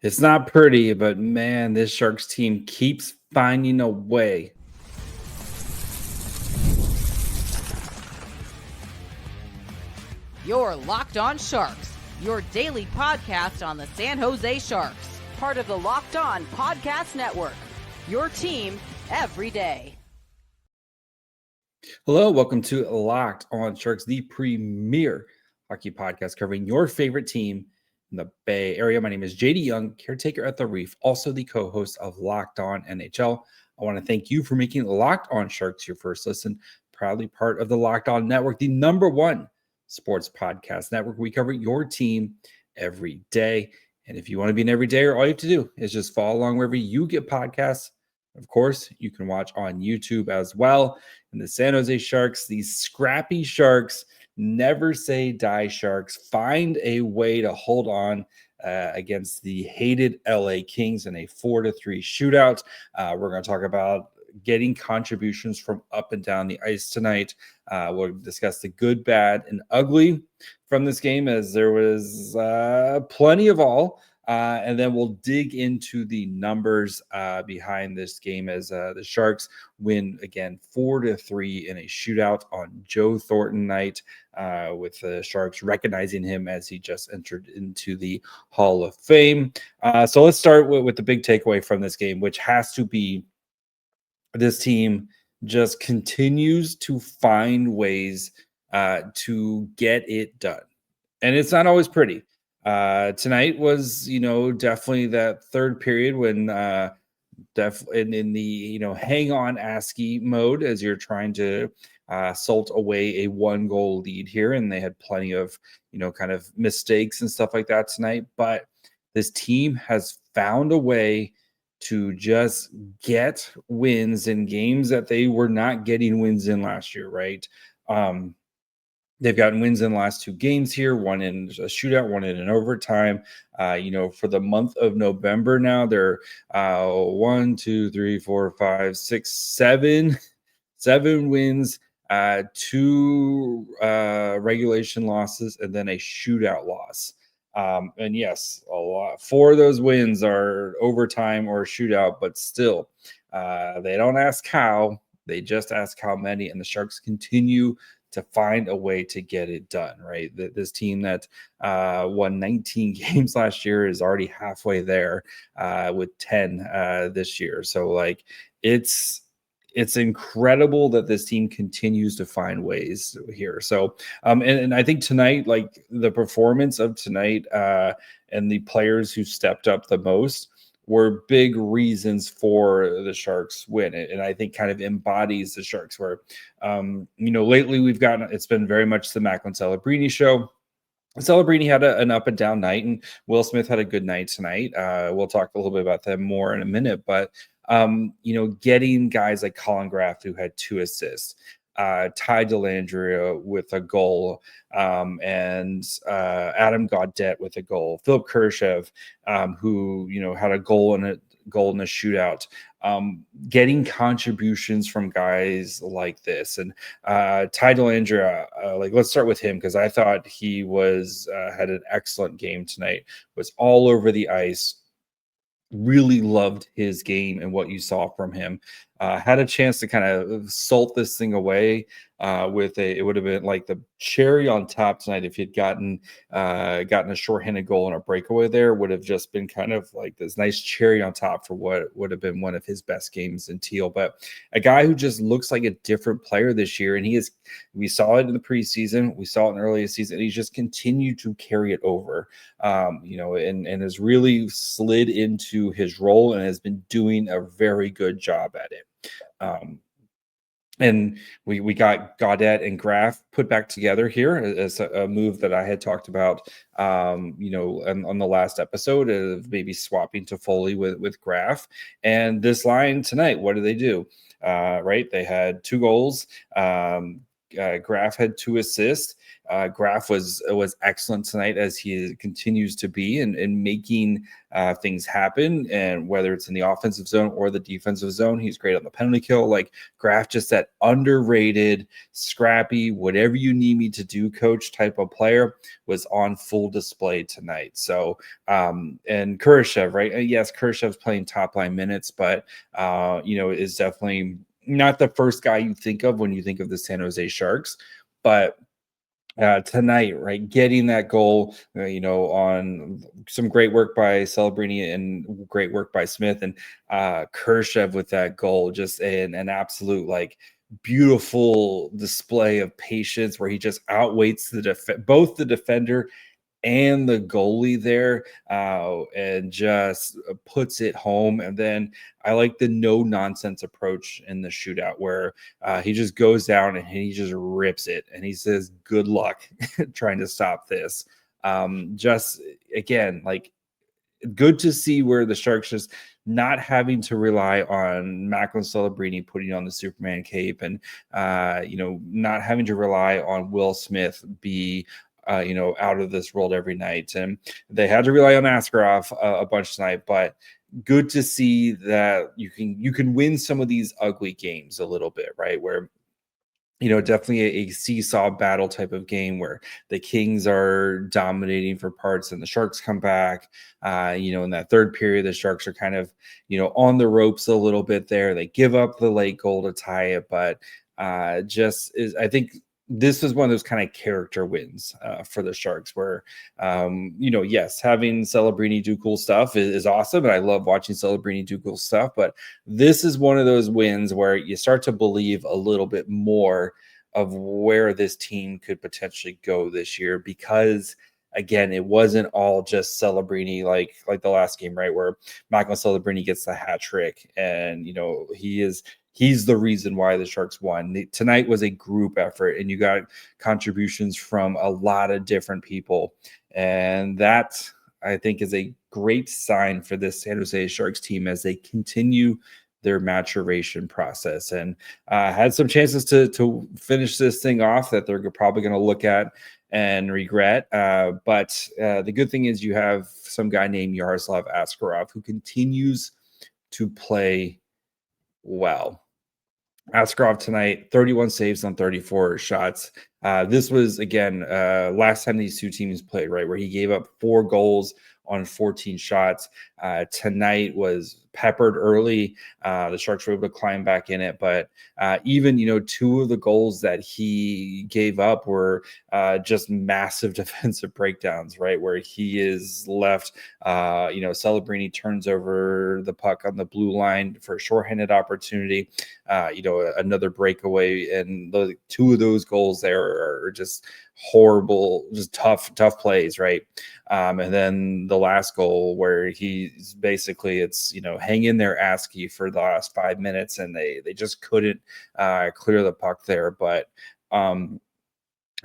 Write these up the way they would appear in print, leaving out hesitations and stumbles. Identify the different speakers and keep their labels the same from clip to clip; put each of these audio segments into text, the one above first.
Speaker 1: It's not pretty, but man, this Sharks team keeps finding a way.
Speaker 2: You're Locked On Sharks, your daily podcast on the San Jose Sharks, part of the Locked On Podcast Network, your team every day.
Speaker 1: Hello, welcome to Locked On Sharks, the premier hockey podcast covering your favorite team in the Bay Area. My name is JD Young, caretaker at the Reef, also the co-host of Locked On NHL. I want to thank you for making Locked On Sharks your first listen, proudly part of the Locked On Network, the number one sports podcast network. We cover your team every day. And if you want to be an everydayer, all you have to do is just follow along wherever you get podcasts. Of course, you can watch on YouTube as well. And the San Jose Sharks, these scrappy Sharks, never say die Sharks, find a way to hold on against the hated LA Kings in a 4-3 shootout. We're going to talk about getting contributions from up and down the ice tonight. We'll discuss the good, bad, and ugly from this game, as there was plenty of all. And then we'll dig into the numbers behind this game as the Sharks win again 4-3 in a shootout on Joe Thornton night, with the Sharks recognizing him as he just entered into the Hall of Fame. So let's start with the big takeaway from this game, which has to be this team just continues to find ways to get it done. And it's not always pretty. Tonight was, definitely that third period when in the, hang on ASCII mode as you're trying to salt away a 1-goal lead here. And they had plenty of, kind of mistakes and stuff like that tonight. But this team has found a way to just get wins in games that they were not getting wins in last year, right? They've gotten wins in the last 2 games here, one in a shootout, one in an overtime. For the month of November now, they're 1, 2, 3, 4, 5, 6, 7 wins, 2 regulation losses, and then a shootout loss. And yes, a lot. 4 of those wins are overtime or shootout, but still, they don't ask how, they just ask how many, and the Sharks continue to find a way to get it done, right? This team that won 19 games last year is already halfway there with 10 this year. So, it's incredible that this team continues to find ways here. So, and I think tonight, the performance of tonight and the players who stepped up the most were big reasons for the Sharks win. And I think kind of embodies the Sharks where, lately it's been very much the Macklin Celebrini show. Celebrini had an up and down night, and Will Smith had a good night tonight. We'll talk a little bit about them more in a minute, but getting guys like Collin Graf, who had 2 assists, Ty Dellandrea with a goal, and Adam Gaudette with a goal, Philip Kurashev, who had a goal in a shootout, getting contributions from guys like this. And Ty Dellandrea, let's start with him, because I thought he had an excellent game tonight, was all over the ice. Really loved his game and what you saw from him. Had a chance to kind of salt this thing away it would have been like the cherry on top tonight if he'd gotten a shorthanded goal and a breakaway there. Would have just been kind of like this nice cherry on top for what would have been one of his best games in Teal. But a guy who just looks like a different player this year, and we saw it in the preseason, we saw it in early season, and he's just continued to carry it over, and has really slid into his role and has been doing a very good job at it. And we got Gaudette and Graf put back together here as a move that I had talked about, on the last episode of maybe swapping Toffoli with Graf. And this line tonight, what do? Right? They had 2 goals. Graf had 2 assists. Graf was excellent tonight, as he continues to be, and making things happen. And whether it's in the offensive zone or the defensive zone, he's great on the penalty kill. Like, Graf, just that underrated, scrappy, whatever you need me to do, coach type of player, was on full display tonight. So, and Kurashev, right? Yes, Kurashev's playing top line minutes, but is definitely not the first guy you think of when you think of the San Jose Sharks. But tonight, right, getting that goal, on some great work by Celebrini and great work by Smith, and Kurashev with that goal, just an absolute, like, beautiful display of patience, where he just outweights both the defender and the goalie there, and just puts it home. And then I like the no nonsense approach in the shootout, where he just goes down and he just rips it, and he says, "Good luck trying to stop this." Just again, like, good to see where the Sharks just not having to rely on Macklin, Celebrini putting on the Superman cape, and not having to rely on Will Smith be out of this world every night. And they had to rely on Askarov a bunch tonight, but good to see that you can win some of these ugly games a little bit, right? Where, definitely a seesaw battle type of game, where the Kings are dominating for parts and the Sharks come back. In that third period, the Sharks are kind of, on the ropes a little bit there. They give up the late goal to tie it, but I think this was one of those kind of character wins for the Sharks, where, yes, having Celebrini do cool stuff is awesome. And I love watching Celebrini do cool stuff. But this is one of those wins where you start to believe a little bit more of where this team could potentially go this year, because, again, it wasn't all just Celebrini like the last game, right? Where Michael Celebrini gets the hat trick, and, he's the reason why the Sharks won. Tonight was a group effort, and you got contributions from a lot of different people. And that, I think, is a great sign for this San Jose Sharks team as they continue their maturation process, and had some chances to finish this thing off that they're probably going to look at and regret. But the good thing is you have some guy named Yaroslav Askarov who continues to play well. Askarov tonight, 31 saves on 34 shots. This was, again, last time these two teams played, right, where he gave up 4 goals on 14 shots. Tonight was peppered early. The Sharks were able to climb back in it, but even 2 of the goals that he gave up were just massive defensive breakdowns, right, where he is left. Celebrini turns over the puck on the blue line for a shorthanded opportunity. Another breakaway, and the 2 of those goals there are just horrible, just tough plays, right? And then the last goal, where he's basically, it's hang in there, ASCII, for the last 5 minutes, and they just couldn't clear the puck there. But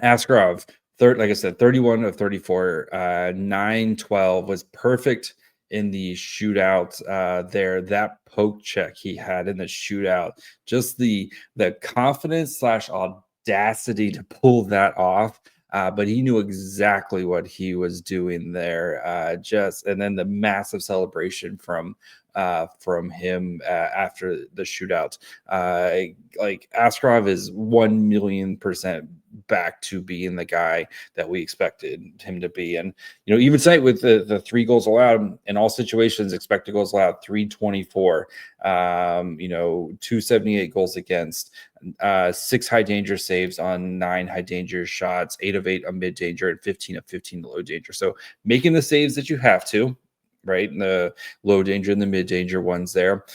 Speaker 1: Askarov, like I said, 31 of 34, 9-12, was perfect in the shootout there. That poke check he had in the shootout, just the confidence / audacity to pull that off. But he knew exactly what he was doing there. And then the massive celebration from him after the shootout. Like, Askarov is 1,000,000% back to being the guy that we expected him to be. And even tonight, with the 3 goals allowed in all situations, expected goals allowed 324, 278 goals against, 6 high danger saves on 9 high danger shots, 8 of 8 on mid danger, and 15 of 15 low danger. So making the saves that you have to, right? And the low danger and the mid danger ones there.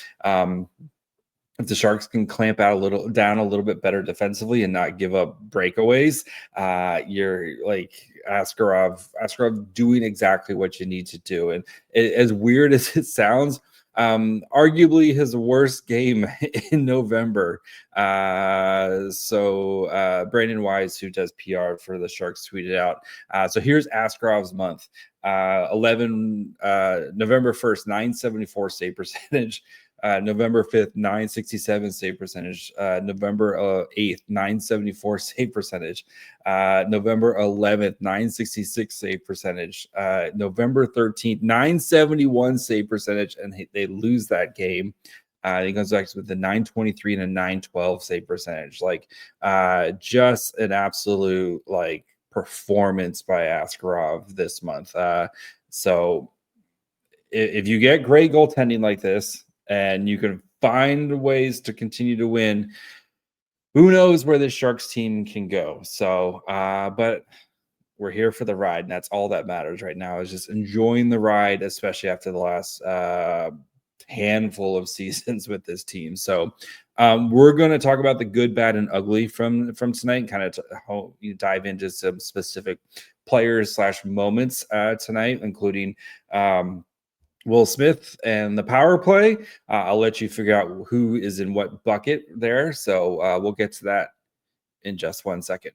Speaker 1: If the Sharks can clamp out down a little bit better defensively and not give up breakaways, you're like Askarov doing exactly what you need to do. And as weird as it sounds, arguably his worst game in November. So Brandon Wise, who does PR for the Sharks, tweeted out. So here's Askarov's month. November 1st, 974 save percentage, November 5th, 967 save percentage. November 8th, 974 save percentage. November 11th, 966 save percentage. November 13th, 971 save percentage, and they lose that game. He comes back with the 923 and a 912 save percentage. Like, just an absolute like performance by Askarov this month. So if you get great goaltending like this and you can find ways to continue to win, who knows where this Sharks team can go. So, but we're here for the ride, and that's all that matters right now, is just enjoying the ride, especially after the last handful of seasons with this team. So we're going to talk about the good, bad, and ugly from tonight, and kind of dive into some specific players / moments tonight, including Will Smith and the power play. I'll let you figure out who is in what bucket there. So we'll get to that in just 1 second.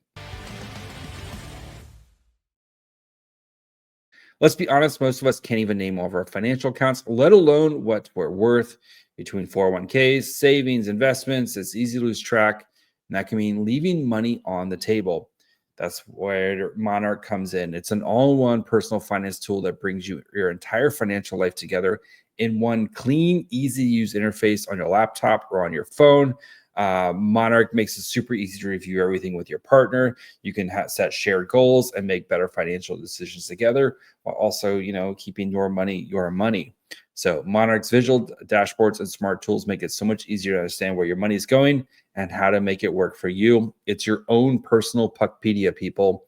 Speaker 1: Let's be honest, most of us can't even name all of our financial accounts, let alone what we're worth. Between 401ks, savings, investments, it's easy to lose track, and that can mean leaving money on the table. That's where Monarch comes in. It's an all-in-one personal finance tool that brings your entire financial life together in one clean, easy-to-use interface on your laptop or on your phone. Monarch makes it super easy to review everything with your partner. You can set shared goals and make better financial decisions together, while also, keeping your money your money. So Monarch's visual dashboards and smart tools make it so much easier to understand where your money is going and how to make it work for you. It's your own personal Puckpedia, people.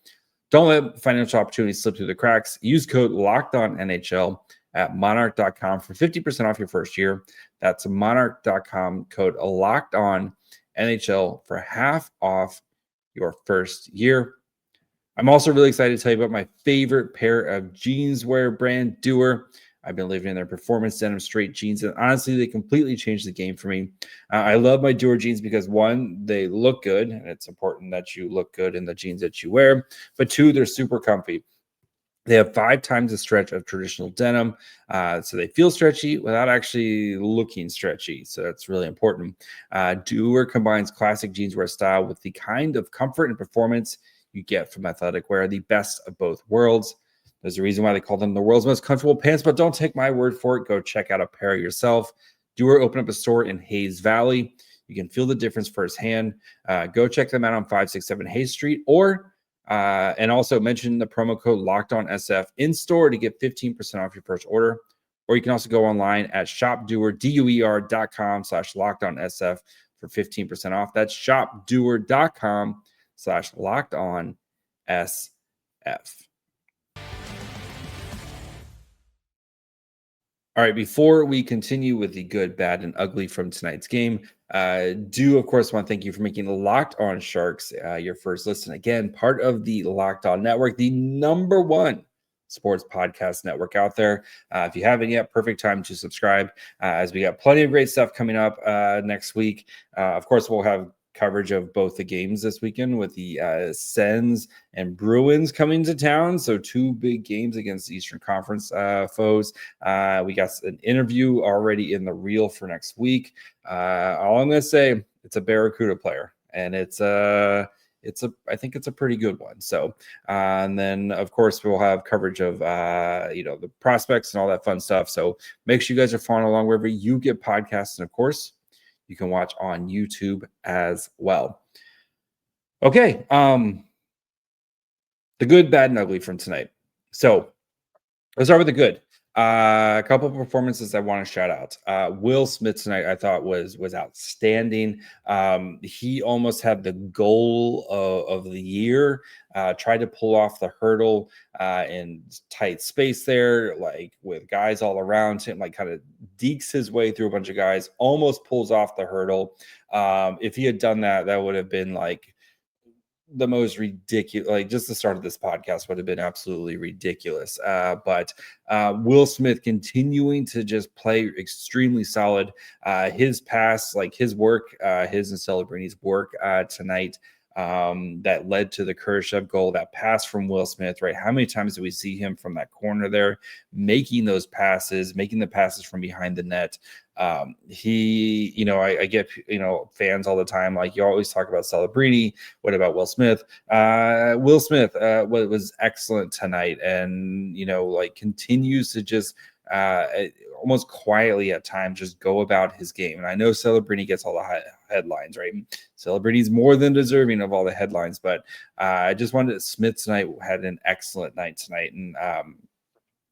Speaker 1: Don't let financial opportunities slip through the cracks. Use code LOCKEDONNHL at monarch.com for 50% off your first year. That's monarch.com, code LOCKEDONNHL for half off your first year. I'm also really excited to tell you about my favorite pair of jeanswear brand, Doer. I've been living in their performance denim straight jeans, and honestly, they completely changed the game for me. I love my Doer jeans because, one, they look good, and it's important that you look good in the jeans that you wear, but two, they're super comfy. They have 5 times the stretch of traditional denim, so they feel stretchy without actually looking stretchy. So that's really important. Doer combines classic jeanswear style with the kind of comfort and performance you get from athletic wear, the best of both worlds. There's a reason why they call them the world's most comfortable pants, but don't take my word for it. Go check out a pair yourself. Doer opened up a store in Hayes Valley. You can feel the difference firsthand. Go check them out on 567 Hayes Street, and also mention the promo code LOCKEDONSF in store to get 15% off your first order. Or you can also go online at shopdoer.com/LockedOnSF for 15% off. That's shopdoer.com/LockedOnSF. All right, before we continue with the good, bad, and ugly from tonight's game, do, of course, want to thank you for making Locked On Sharks your first listen. Again, part of the Locked On Network, the #1 sports podcast network out there. If you haven't yet, perfect time to subscribe, as we got plenty of great stuff coming up next week. Of course, we'll have coverage of both the games this weekend with the Sens and Bruins coming to town. So 2 big games against the Eastern Conference foes. We got an interview already in the reel for next week. All I'm going to say, it's a Barracuda player, and I think it's a pretty good one. So, and then of course we'll have coverage of, the prospects and all that fun stuff. So make sure you guys are following along wherever you get podcasts. And of course, you can watch on YouTube as well. Okay. The good, bad, and ugly from tonight. So let's start with the good. A couple of performances I want to shout out. Will Smith tonight, I thought was outstanding. He almost had the goal of the year. Tried to pull off the hurdle in tight space there, like with guys all around him, like kind of dekes his way through a bunch of guys, almost pulls off the hurdle. If he had done that, that would have been like the most ridiculous, like just the start of this podcast would have been absolutely ridiculous. But Will Smith continuing to just play extremely solid. His pass, like his work, his and Celebrini's work tonight that led to the Khrushchev goal, that pass from Will Smith, right? How many times do we see him from that corner there making those passes, making the passes from behind the net? He, I get, fans all the time, like, you always talk about Celebrini. What about Will Smith? Will Smith was excellent tonight, and, continues to just almost quietly at times just go about his game. And I know Celebrini gets all the headlines, right? Celebrity's more than deserving of all the headlines, but I just wanted Smith tonight had an excellent night tonight, and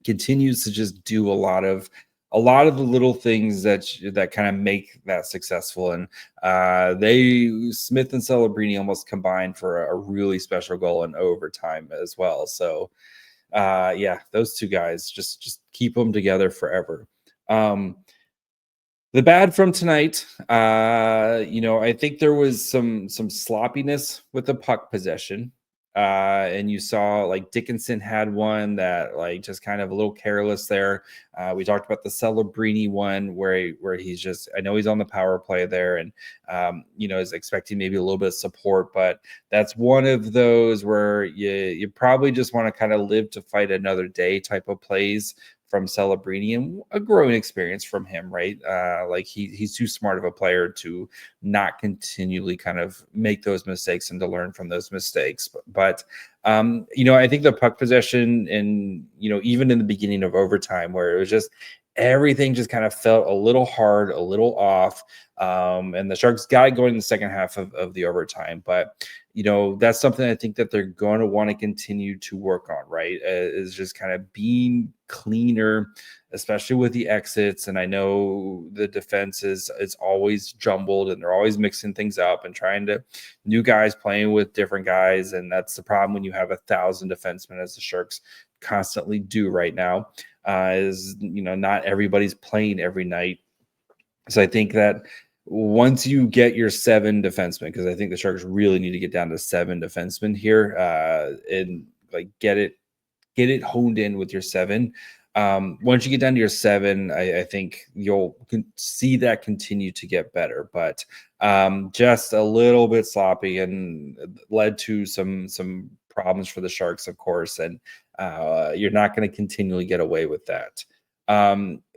Speaker 1: continues to just do a lot of the little things that kind of make that successful. And Smith and Celebrini almost combined for a really special goal in overtime as well. So those two guys, just keep them together forever. The bad from tonight, I think there was some sloppiness with the puck possession. And you saw, like, Dickinson had one that, like, just kind of a little careless there. We talked about the Celebrini one where he's just, I know he's on the power play there, and is expecting maybe a little bit of support, but that's one of those where you probably just want to kind of live to fight another day type of plays from Celebrini, and a growing experience from him, right? Like, he's too smart of a player to not continually kind of make those mistakes and to learn from those mistakes. But I think the puck possession, and even in the beginning of overtime, where it was just everything just kind of felt a little hard, a little off. And the Sharks got it going in the second half of the overtime. But, that's something I think that they're going to want to continue to work on, right? Is just kind of being cleaner, especially with the exits. And I know the defense is always jumbled, and they're always mixing things up and trying to new guys playing with different guys. And that's the problem when you have 1,000 defensemen, as the Sharks constantly do right now, is, not everybody's playing every night. So I think that once you get your 7 defensemen, because I think the Sharks really need to get down to 7 defensemen here, and like get it honed in with your 7. Once you get down to your 7, I think you'll see that continue to get better, but just a little bit sloppy, and led to some problems for the Sharks, of course, and you're not going to continually get away with that.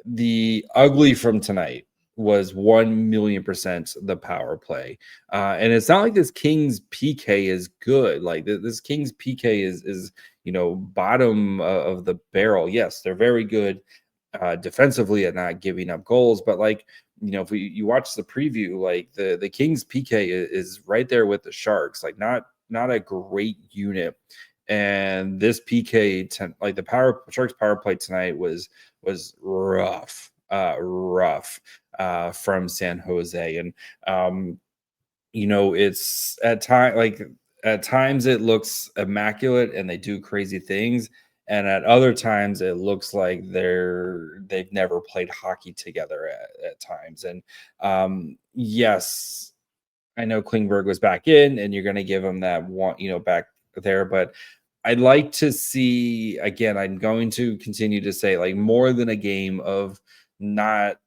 Speaker 1: The ugly from tonight was 1,000,000% the power play. And it's not like this Kings PK is good. Like, this Kings PK is bottom of the barrel. Yes, they're very good defensively at not giving up goals, but, like, if you watch the preview, like, the Kings PK is right there with the Sharks, like, not a great unit. And this PK, like, the Sharks power play tonight was rough. From San Jose. And it's at times it looks immaculate and they do crazy things, and at other times it looks like they've never played hockey together at times. And yes, I know Klingberg was back in, and you're going to give him that one, back there, but I'd like to see, again, I'm going to continue to say, like, more than a game of not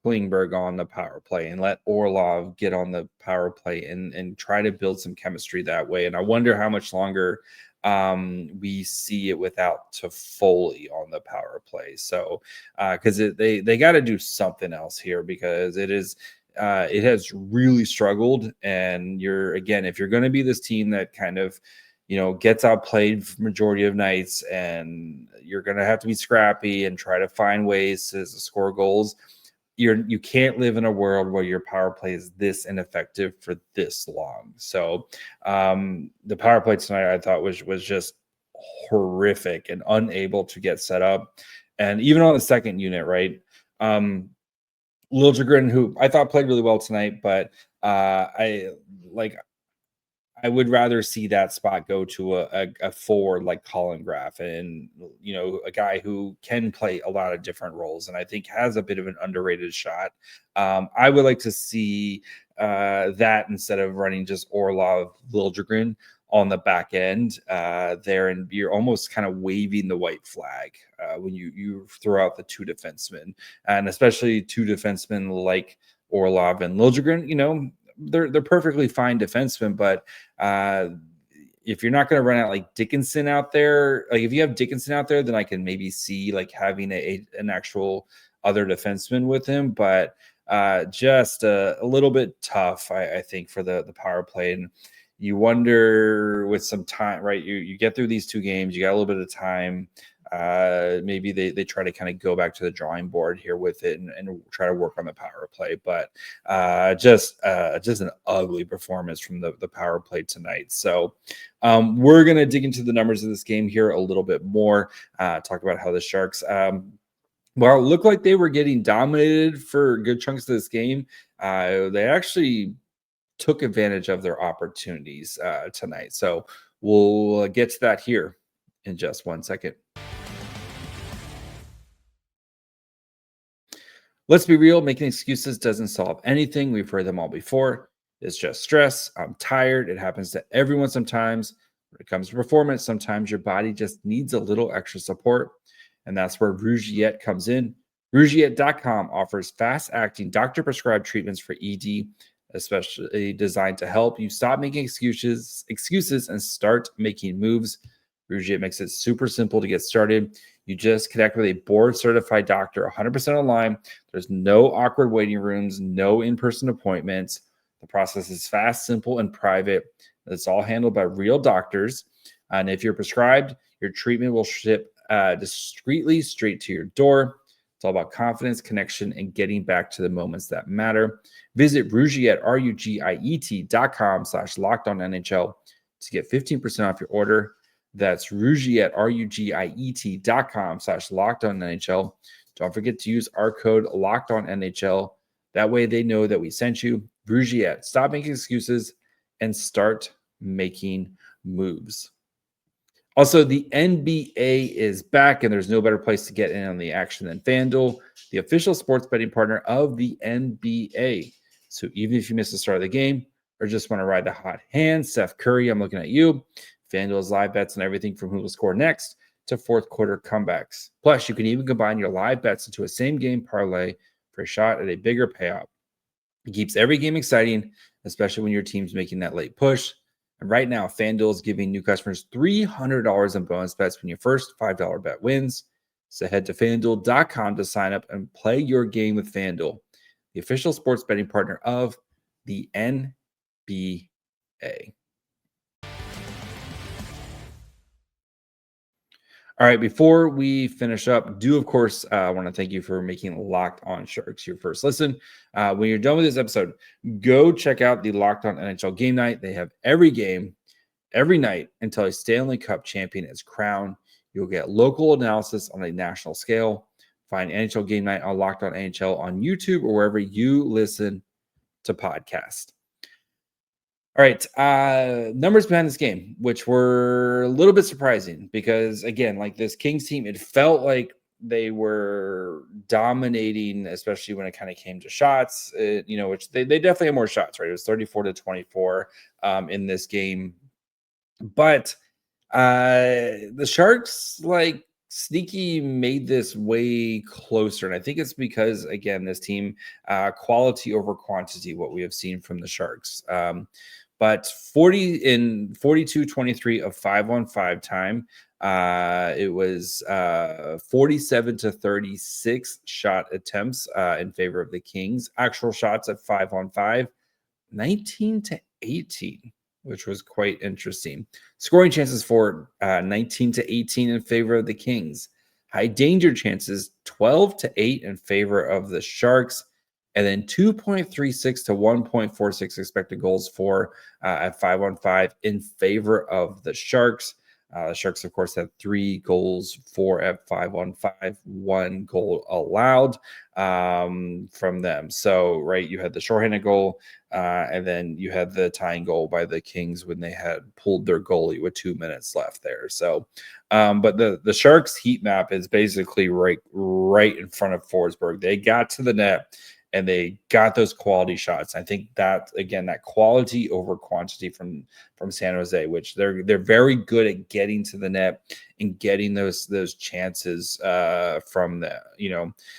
Speaker 1: Klingberg on the power play, and let Orlov get on the power play, and try to build some chemistry that way. And I wonder how much longer we see it without Toffoli on the power play. So because they got to do something else here, because it has really struggled. And if you're going to be this team that kind of gets outplayed for majority of nights, and you're going to have to be scrappy and try to find ways to score goals, you can't live in a world where your power play is this ineffective for this long. So the power play tonight, I thought was just horrific and unable to get set up. And even on the second unit, right? Liljegren, who I thought played really well tonight, but I would rather see that spot go to a forward like Collin Graf, and a guy who can play a lot of different roles, and I think has a bit of an underrated shot. I would like to see that instead of running just Orlov Liljegren on the back end there, and you're almost kind of waving the white flag when you throw out the 2 defensemen, and especially 2 defensemen like Orlov and Liljegren. they're perfectly fine defensemen, but if you're not going to run out like Dickinson out there, like if you have Dickinson out there, then I can maybe see like having an actual other defenseman with him, but just a little bit tough, I think, for the power play. And you wonder with some time, right? You get through these 2 games, you got a little bit of time. Maybe they try to kind of go back to the drawing board here with it and try to work on the power play, but just an ugly performance from the power play tonight. So we're going to dig into the numbers of this game here a little bit more, talk about how the Sharks, well, it looked like they were getting dominated for good chunks of this game. They actually took advantage of their opportunities tonight. So we'll get to that here in just 1 second. Let's be real, making excuses doesn't solve anything. We've heard them all before. It's just stress. I'm tired. It happens to everyone sometimes. When it comes to performance, sometimes your body just needs a little extra support. And that's where Rougiette comes in. Rougiette.com offers fast-acting doctor-prescribed treatments for ED, especially designed to help you stop making excuses and start making moves. Rougiette makes it super simple to get started. You just connect with a board-certified doctor, 100% online. There's no awkward waiting rooms, no in-person appointments. The process is fast, simple, and private. It's all handled by real doctors. And if you're prescribed, your treatment will ship discreetly straight to your door. It's all about confidence, connection, and getting back to the moments that matter. Visit Rougiette, RUGIET.com/LockedOnNHL to get 15% off your order. That's Rougiette, RUGIET.com/LockedOnNHL. Don't forget to use our code LockedOnNHL. That way they know that we sent you. Rougiette, stop making excuses and start making moves. Also, the NBA is back, and there's no better place to get in on the action than FanDuel, the official sports betting partner of the NBA. So even if you miss the start of the game or just want to ride the hot hand, Steph Curry, I'm looking at you. FanDuel has live bets on everything from who will score next to fourth quarter comebacks. Plus, you can even combine your live bets into a same-game parlay for a shot at a bigger payout. It keeps every game exciting, especially when your team's making that late push. And right now, FanDuel is giving new customers $300 in bonus bets when your first $5 bet wins. So head to FanDuel.com to sign up and play your game with FanDuel, the official sports betting partner of the NBA. All right, before we finish up, of course, want to thank you for making Locked On Sharks your first listen. When you're done with this episode, go check out the Locked On NHL Game Night. They have every game, every night until a Stanley Cup champion is crowned. You'll get local analysis on a national scale. Find NHL Game Night on Locked On NHL on YouTube or wherever you listen to podcasts. All right, numbers behind this game, which were a little bit surprising because, again, like this Kings team, it felt like they were dominating, especially when it kind of came to shots, which they definitely had more shots, right? It was 34-24 in this game. But the Sharks, like, sneaky made this way closer. And I think it's because, again, this team, quality over quantity, what we have seen from the Sharks. But 42-23 of 5-on-5 time. It was 47-36 shot attempts in favor of the Kings. Actual shots at 5-on-5, 19-18, which was quite interesting. Scoring chances for 19-18 in favor of the Kings. High danger chances 12-8 in favor of the Sharks. And then 2.36 to 1.46 expected goals for at 5-on-5 in favor of the Sharks. The Sharks, of course, had 3 goals for at 5-on-5, 1 goal allowed from them. So, right, you had the shorthanded goal, and then you had the tying goal by the Kings when they had pulled their goalie with 2 minutes left there. So, but the Sharks heat map is basically right in front of Forsberg. They got to the net and they got those quality shots. I think that, again, that quality over quantity from San Jose, which they're very good at getting to the net and getting those chances from the,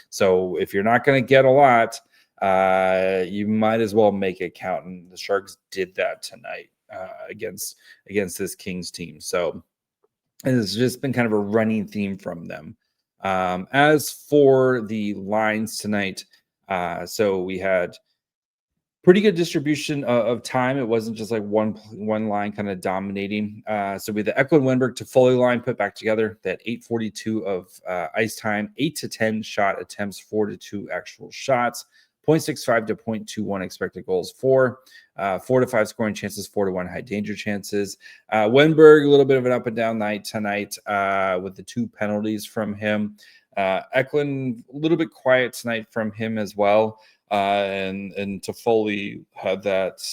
Speaker 1: So if you're not going to get a lot, you might as well make it count. And the Sharks did that tonight against this Kings team. So it's just been kind of a running theme from them. As for the lines tonight, so we had pretty good distribution of time. It wasn't just like one line kind of dominating. So we had the Eklund Wenberg to Foley line put back together, that 8:42 of ice time, 8 to 10 shot attempts, 4 to 2 actual shots, 0.65 to 0.21 expected goals for, 4 to 5 scoring chances, 4 to 1 high danger chances. Wenberg, a little bit of an up and down night tonight with the 2 penalties from him. Eklund, a little bit quiet tonight from him as well. And Toffoli had that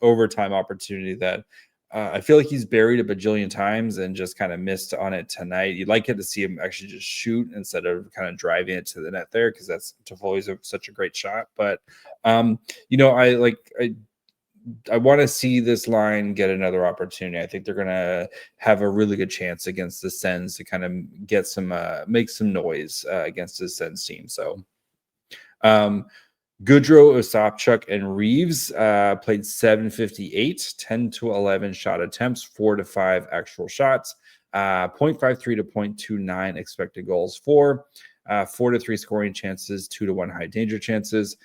Speaker 1: overtime opportunity that I feel like he's buried a bajillion times and just kind of missed on it tonight. You'd like it to see him actually just shoot instead of kind of driving it to the net there, because that's Toffoli's such a great shot. But I want to see this line get another opportunity. I think they're going to have a really good chance against the Sens to kind of get some make some noise against the Sens team. So. Goodrow, Osopchuk, and Reeves played 758, 10 to 11 shot attempts, 4 to 5 actual shots, 0.53 to 0.29 expected goals for, 4 to 3 scoring chances, 2 to 1 high danger chances.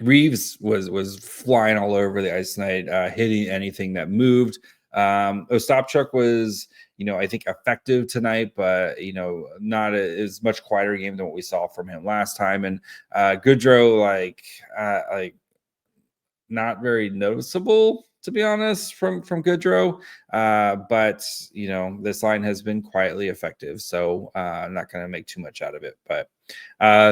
Speaker 1: Reeves was flying all over the ice tonight, hitting anything that moved. Ostapchuk was, I think effective tonight, but, not as much quieter game than what we saw from him last time. And Goodrow, not very noticeable, to be honest, from Goodrow. But, this line has been quietly effective, so I'm not going to make too much out of it. But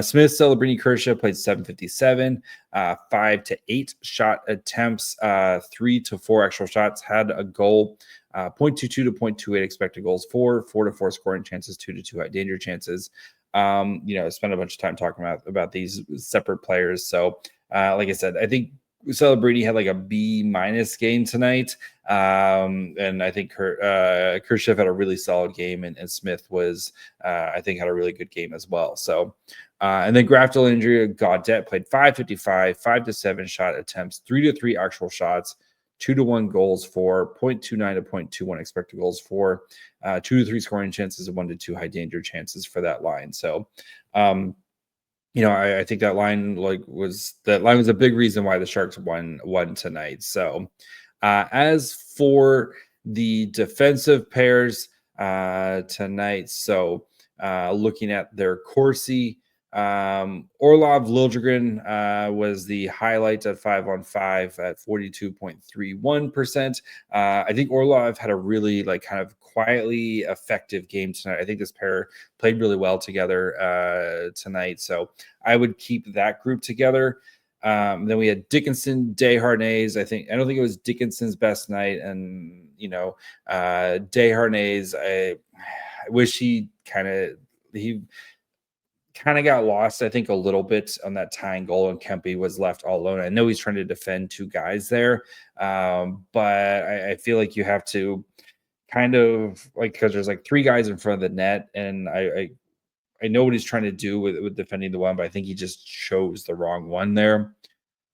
Speaker 1: Smith, Celebrini, Kershaw played 757, 5 to 8 shot attempts, 3 to 4 actual shots, had a goal, 0.22 to 0.28 expected goals for, 4 to 4 scoring chances, 2 to 2 high danger chances. I spent a bunch of time talking about these separate players. So, like I said, I think Celebrini had like a B- game tonight. And I think Kershaw had a really solid game, and Smith was, I think, had a really good game as well. So, and then Graf, Dellandrea, Gaudette played 555, 5 to 7 shot attempts, 3 to 3 actual shots, 2 to 1 goals for, 0.29 to 0.21 expected goals for, 2 to 3 scoring chances, and 1 to 2 high danger chances for that line. So, I think that line was a big reason why the Sharks won tonight. So, as for the defensive pairs tonight, so looking at their Corsi, Orlov Liljegren was the highlight at 5-on-5 at 42.31%. I think Orlov had a really kind of quietly effective game tonight. I think this pair played really well together tonight. So I would keep that group together. Then we had Dickinson, Desharnais. I don't think it was Dickinson's best night. And, Desharnais, I wish he kind of got lost, I think, a little bit on that tying goal, and Kempe was left all alone. I know he's trying to defend 2 guys there, but I feel like you have to kind of because there's 3 guys in front of the net, and I know what he's trying to do with defending the one, but I think he just chose the wrong one there.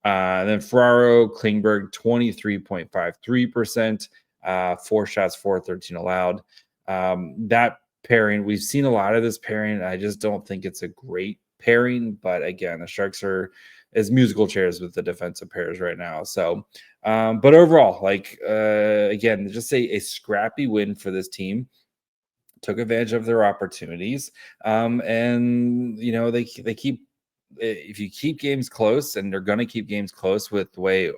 Speaker 1: And then Ferraro, Klingberg, 23.53%, 4 shots for, 13 allowed. That pairing, we've seen a lot of this pairing. I just don't think it's a great pairing, but again, the Sharks are as musical chairs with the defensive pairs right now. So, but overall, again, just a scrappy win for this team. Took advantage of their opportunities, and they keep. If you keep games close, and they're going to keep games close with the way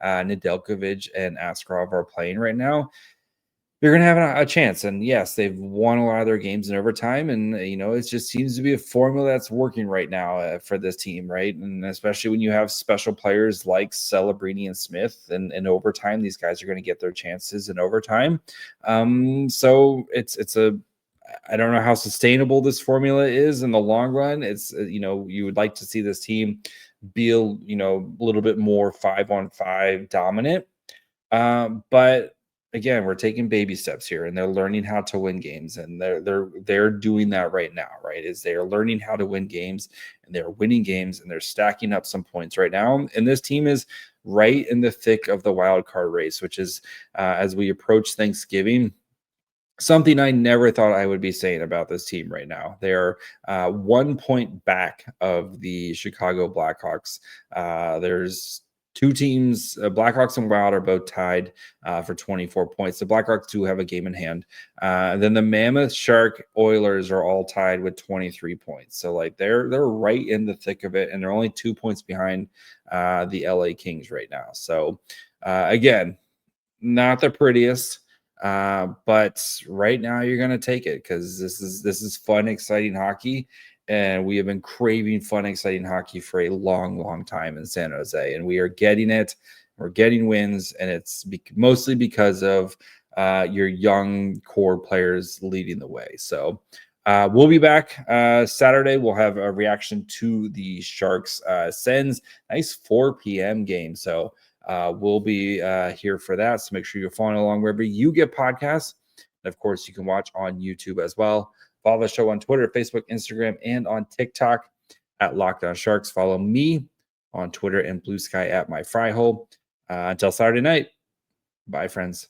Speaker 1: Nedeljkovic and Askarov are playing right now, they're going to have a chance. And yes, they've won a lot of their games in overtime, and it just seems to be a formula that's working right now for this team, right? And especially when you have special players like Celebrini and Smith, and in overtime, these guys are going to get their chances in overtime. So I don't know how sustainable this formula is in the long run. It's, you would like to see this team be, a little bit more 5-on-5 dominant. But again, we're taking baby steps here, and they're learning how to win games, and they're doing that right now, right? Is they're learning how to win games, and they're winning games, and they're stacking up some points right now. And this team is right in the thick of the wild card race, which is as we approach Thanksgiving. Something I never thought I would be saying about this team right now. They're 1 point back of the Chicago Blackhawks. There's two teams, Blackhawks and Wild, are both tied for 24 points. The Blackhawks do have a game in hand. And then the Mammoth, Shark, Oilers are all tied with 23 points. So like they're right in the thick of it, and they're only 2 points behind the LA Kings right now. So again, not the prettiest. But right now you're going to take it because this is fun, exciting hockey. And we have been craving fun, exciting hockey for a long, long time in San Jose. And we are getting it. We're getting wins. And it's mostly because of your young core players leading the way. So we'll be back Saturday. We'll have a reaction to the Sharks Sens. Nice 4 p.m. game. So we'll be here for that. So make sure you're following along wherever you get podcasts. And of course, you can watch on YouTube as well. Follow the show on Twitter, Facebook, Instagram, and on TikTok at Locked On Sharks. Follow me on Twitter and Blue Sky at My Fry Hole. Until Saturday night. Bye, friends.